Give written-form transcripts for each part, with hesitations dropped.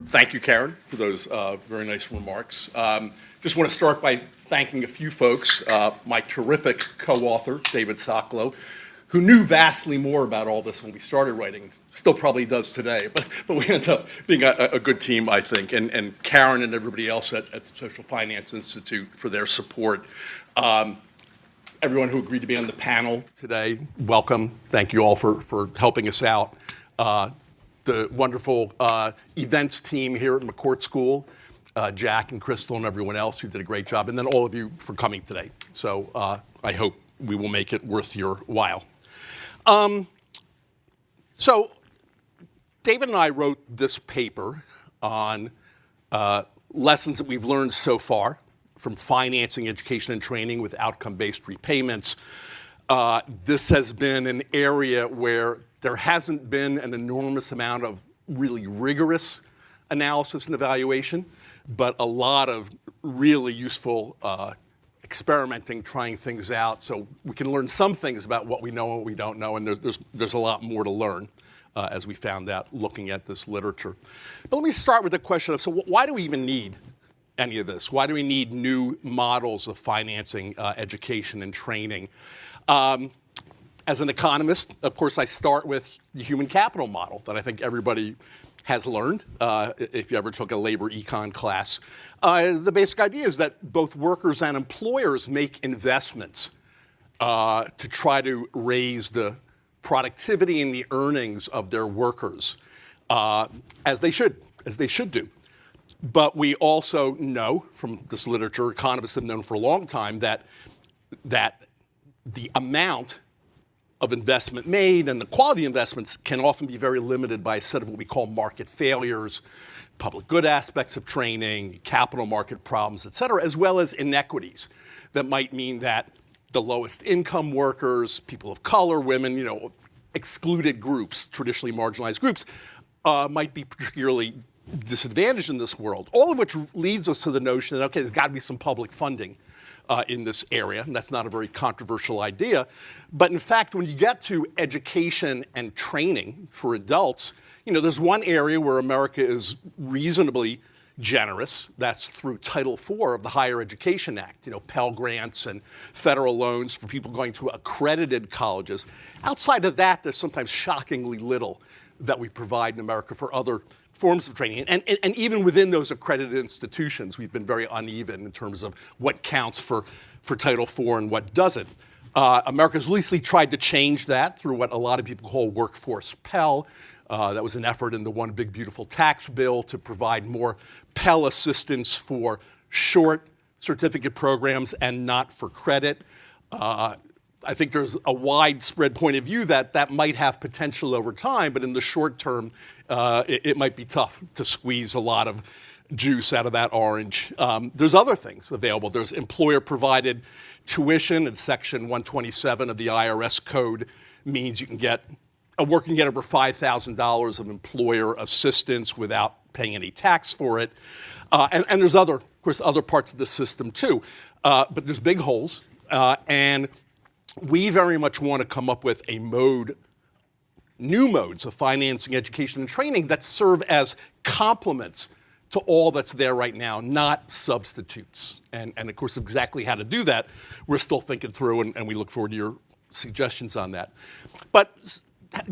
Thank you, Karen, for those very nice remarks. Just want to start by thanking a few folks. My terrific co-author, David Socolow, who knew vastly more about all this when we started writing, still probably does today, but we ended up being a good team, I think, and Karen and everybody else at the Social Finance Institute for their support. Everyone who agreed to be on the panel today, welcome. Thank you all for helping us out. The wonderful events team here at McCourt School, Jack and Crystal and everyone else who did a great job, and then all of you for coming today. So I hope we will make it worth your while. So David and I wrote this paper on lessons that we've learned so far from financing education and training with outcome-based repayments. This has been an area where there hasn't been an enormous amount of really rigorous analysis and evaluation, but a lot of really useful experimenting, trying things out, so we can learn some things about what we know and what we don't know, and there's a lot more to learn, as we found out looking at this literature. But let me start with the question of, so why do we even need any of this? Why do we need new models of financing education and training? As an economist, of course, I start with the human capital model that I think everybody has learned, if you ever took a labor econ class. The basic idea is that both workers and employers make investments to try to raise the productivity and the earnings of their workers, as they should do. But we also know from this literature, economists have known for a long time, that the amount of investment made and the quality of investments can often be very limited by a set of what we call market failures, public good aspects of training, capital market problems, et cetera, as well as inequities that might mean that the lowest income workers, people of color, women, excluded groups, traditionally marginalized groups, might be particularly disadvantaged in this world. All of which leads us to the notion that, okay, there's got to be some public funding in this area, and that's not a very controversial idea. But in fact, when you get to education and training for adults, there's one area where America is reasonably generous. That's through Title IV of the Higher Education Act, Pell Grants and federal loans for people going to accredited colleges. Outside of that, there's sometimes shockingly little that we provide in America for other forms of training. And even within those accredited institutions, we've been very uneven in terms of what counts for Title IV and what doesn't. America's recently tried to change that through what a lot of people call workforce Pell. That was an effort in the One Big Beautiful Tax Bill to provide more Pell assistance for short certificate programs and not for credit. I think there's a widespread point of view that might have potential over time, but in the short term, it might be tough to squeeze a lot of juice out of that orange. There's other things available. There's employer-provided tuition, and Section 127 of the IRS code means a worker can get over $5,000 of employer assistance without paying any tax for it. And there's of course, other parts of the system too. But there's big holes, and we very much want to come up with new modes of financing education and training that serve as complements to all that's there right now, not substitutes. And of course, exactly how to do that, we're still thinking through, and we look forward to your suggestions on that. But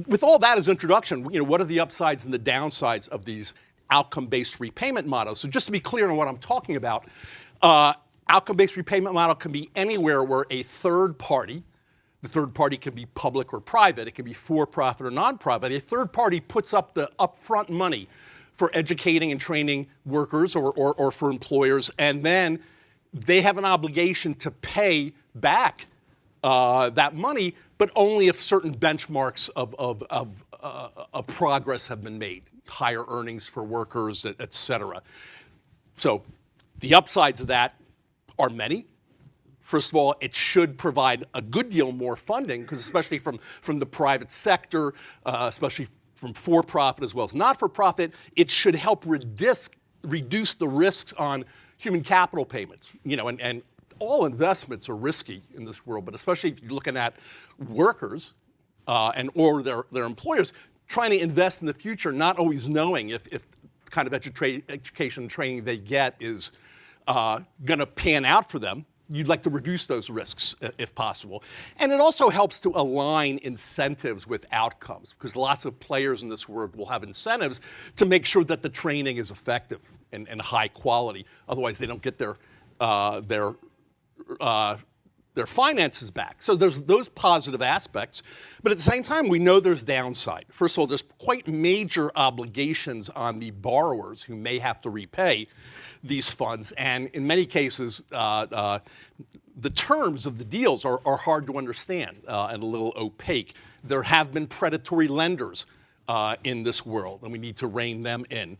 with all that as introduction, what are the upsides and the downsides of these outcome-based repayment models? So just to be clear on what I'm talking about, outcome-based repayment model can be anywhere where a third party, the third party can be public or private, it can be for-profit or non-profit, a third party puts up the upfront money for educating and training workers or for employers, and then they have an obligation to pay back that money, but only if certain benchmarks of progress have been made, higher earnings for workers, et cetera. So the upsides of that are many. First of all, it should provide a good deal more funding, because especially from the private sector, especially from for-profit as well as not-for-profit, it should help reduce the risks on human capital payments. And all investments are risky in this world, but especially if you're looking at workers or their employers trying to invest in the future, not always knowing if kind of education and training they get is going to pan out for them. You'd like to reduce those risks if possible. And it also helps to align incentives with outcomes, because lots of players in this world will have incentives to make sure that the training is effective and high quality. Otherwise, they don't get their finances back. So there's those positive aspects. But at the same time, we know there's downside. First of all, there's quite major obligations on the borrowers who may have to repay these funds. And in many cases, the terms of the deals are hard to understand and a little opaque. There have been predatory lenders in this world, and we need to rein them in.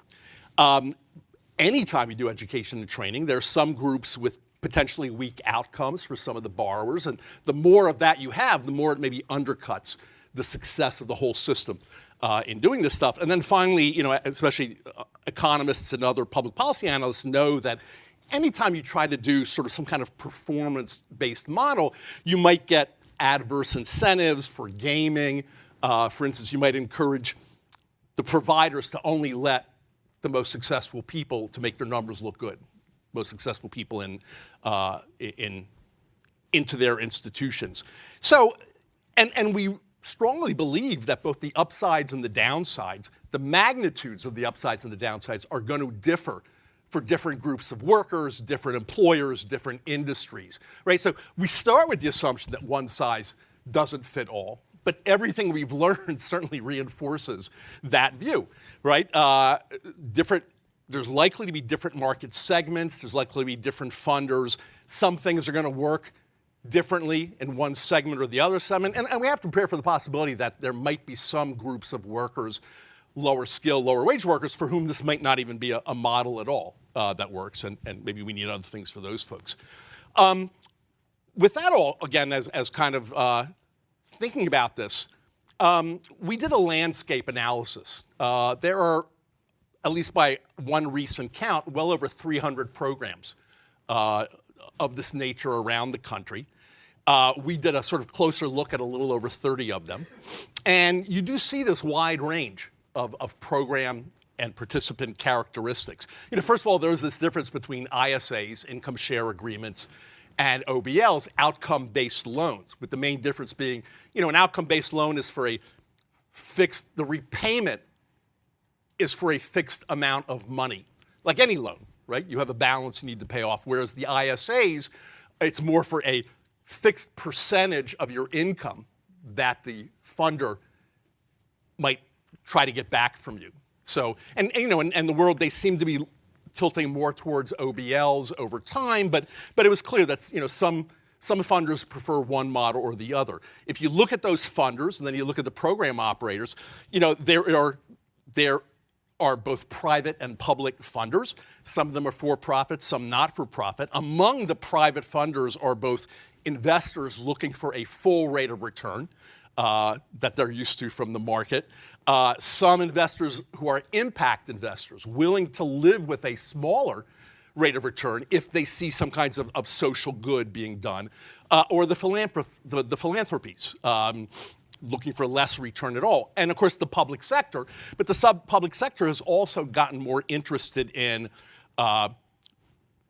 Anytime you do education and training, there are some groups with potentially weak outcomes for some of the borrowers. And the more of that you have, the more it maybe undercuts the success of the whole system in doing this stuff. And then finally, especially economists and other public policy analysts know that anytime you try to do sort of some kind of performance-based model, you might get adverse incentives for gaming. For instance, you might encourage the providers to only let the most successful people to make their numbers look good. Most successful people into their institutions. So, and we strongly believe that both the upsides and the downsides, the magnitudes of the upsides and the downsides are going to differ for different groups of workers, different employers, different industries, right? So we start with the assumption that one size doesn't fit all, but everything we've learned certainly reinforces that view, right? There's likely to be different market segments. There's likely to be different funders. Some things are going to work differently in one segment or the other segment. And we have to prepare for the possibility that there might be some groups of workers, lower skill, lower wage workers, for whom this might not even be a model at all that works. And maybe we need other things for those folks. With that all, again, as kind of thinking about this, we did a landscape analysis. There are, at least by one recent count, well over 300 programs of this nature around the country. We did a sort of closer look at a little over 30 of them. And you do see this wide range of program and participant characteristics. First of all, there's this difference between ISAs, income share agreements, and OBLs, outcome-based loans, with the main difference being, an outcome-based loan is for the repayment is for a fixed amount of money, like any loan, right? You have a balance you need to pay off, whereas the ISAs, it's more for a fixed percentage of your income that the funder might try to get back from you. So, and the world, they seem to be tilting more towards OBLs over time, but it was clear that some funders prefer one model or the other. If you look at those funders and then you look at the program operators, there are both private and public funders. Some of them are for-profit, some not for-profit. Among the private funders are both investors looking for a full rate of return that they're used to from the market. Some investors who are impact investors, willing to live with a smaller rate of return if they see some kinds of social good being done, or the philanthropies, looking for less return at all. And of course the public sector, but the public sector has also gotten more interested in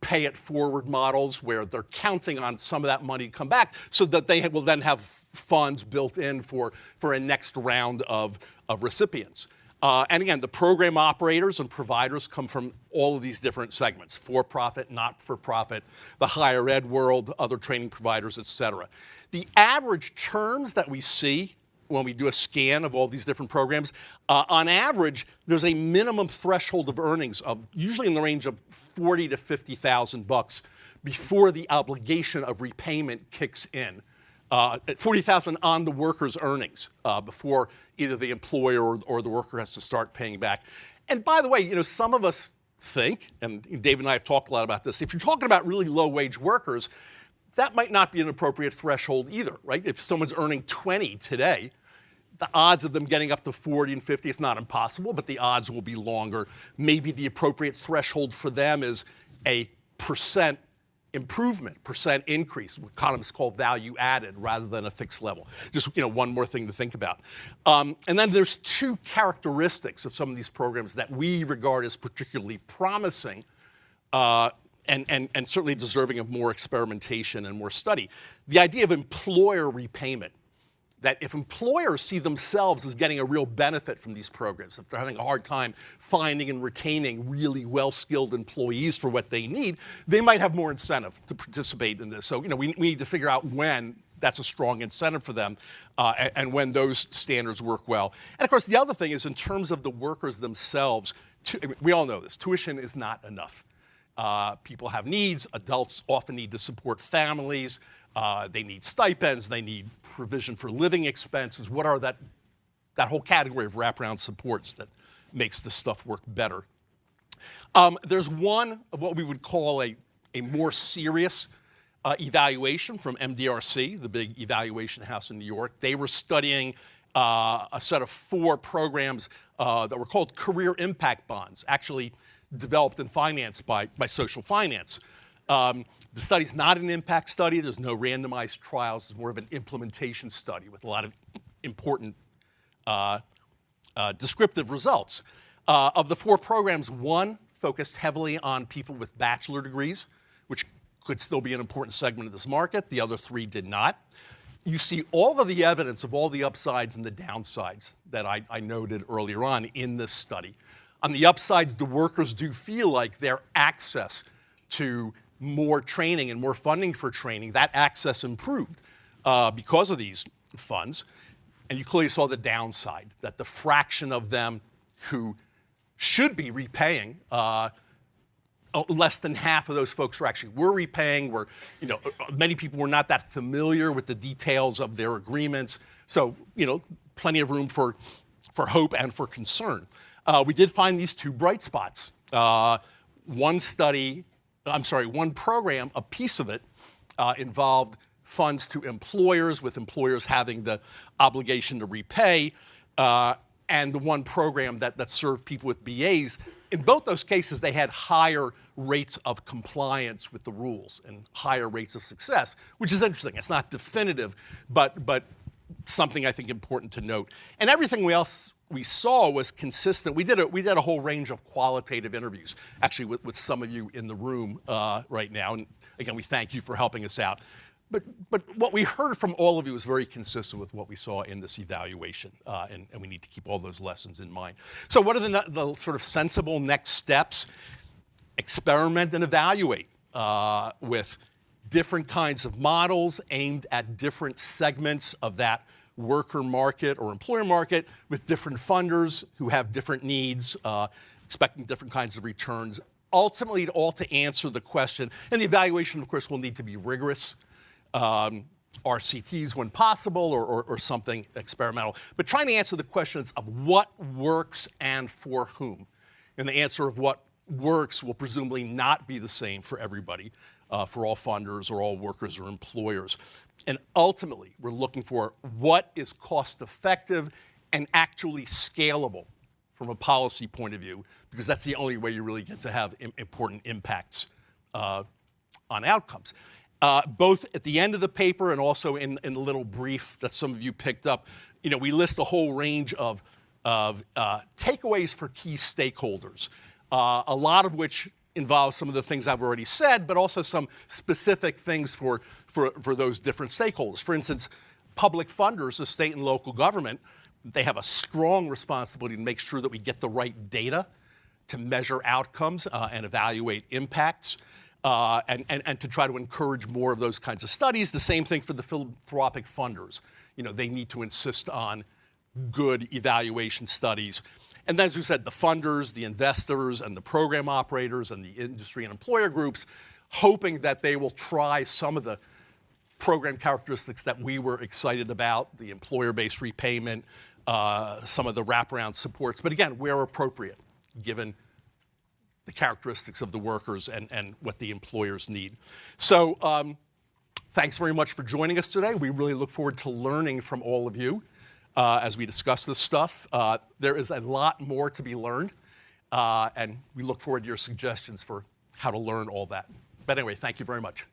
pay it forward models where they're counting on some of that money to come back so that they will then have funds built in for a next round of recipients. And again, the program operators and providers come from all of these different segments: for-profit, not-for-profit, the higher ed world, other training providers, et cetera. The average terms that we see when we do a scan of all these different programs, on average, there's a minimum threshold of earnings of usually in the range of $40,000 to $50,000 before the obligation of repayment kicks in. $40,000 on the worker's earnings before either the employer or the worker has to start paying back. And by the way, some of us think, and David and I have talked a lot about this, if you're talking about really low-wage workers, that might not be an appropriate threshold either, right? If someone's earning 20 today, the odds of them getting up to 40 and 50, it's not impossible, but the odds will be longer. Maybe the appropriate threshold for them is a percent improvement, percent increase, what economists call value added rather than a fixed level. Just one more thing to think about. And then there's two characteristics of some of these programs that we regard as particularly promising and certainly deserving of more experimentation and more study. The idea of employer repayment. That if employers see themselves as getting a real benefit from these programs, if they're having a hard time finding and retaining really well-skilled employees for what they need, they might have more incentive to participate in this. So, we need to figure out when that's a strong incentive for them and when those standards work well. And of course, the other thing is in terms of the workers themselves, we all know this, tuition is not enough. People have needs, adults often need to support families. They need stipends, they need provision for living expenses. What are that whole category of wraparound supports that makes this stuff work better? There's one of what we would call a more serious evaluation from MDRC, the big evaluation house in New York. They were studying a set of 4 programs that were called career impact bonds, actually developed and financed by social finance. The study's not an impact study. There's no randomized trials. It's more of an implementation study with a lot of important descriptive results. Of the 4 programs, one focused heavily on people with bachelor degrees, which could still be an important segment of this market. The other 3 did not. You see all of the evidence of all the upsides and the downsides that I noted earlier on in this study. On the upsides, the workers do feel like their access to more training and more funding for training, that access improved because of these funds. And you clearly saw the downside, that the fraction of them who should be repaying, less than half of those folks were repaying, many people were not that familiar with the details of their agreements. So, plenty of room for hope and for concern. We did find these 2 bright spots. One program, a piece of it, involved funds to employers, with employers having the obligation to repay, and the one program that served people with BAs. In both those cases, they had higher rates of compliance with the rules and higher rates of success, which is interesting. It's not definitive, but something I think important to note. And everything else we saw was consistent. We did a whole range of qualitative interviews, actually with some of you in the room right now. And again, we thank you for helping us out. But what we heard from all of you is very consistent with what we saw in this evaluation, and we need to keep all those lessons in mind. So what are the sort of sensible next steps? Experiment and evaluate with different kinds of models aimed at different segments of that worker market or employer market, with different funders who have different needs, expecting different kinds of returns. Ultimately, all to answer the question, and the evaluation, of course, will need to be rigorous, RCTs when possible, or something experimental, but trying to answer the questions of what works and for whom. And the answer of what works will presumably not be the same for everybody, for all funders or all workers or employers. And ultimately, we're looking for what is cost effective and actually scalable from a policy point of view, because that's the only way you really get to have important impacts on outcomes. Both at the end of the paper and also in the little brief that some of you picked up, we list a whole range of takeaways for key stakeholders, a lot of which involve some of the things I've already said, but also some specific things for those different stakeholders. For instance, public funders, the state and local government, they have a strong responsibility to make sure that we get the right data to measure outcomes and evaluate impacts, and to try to encourage more of those kinds of studies. The same thing for the philanthropic funders. They need to insist on good evaluation studies. And then, as we said, the funders, the investors, and the program operators, and the industry and employer groups, hoping that they will try some of the program characteristics that we were excited about, the employer-based repayment, some of the wraparound supports, but again, where appropriate, given the characteristics of the workers and what the employers need. So thanks very much for joining us today. We really look forward to learning from all of you as we discuss this stuff. There is a lot more to be learned, and we look forward to your suggestions for how to learn all that. But anyway, thank you very much.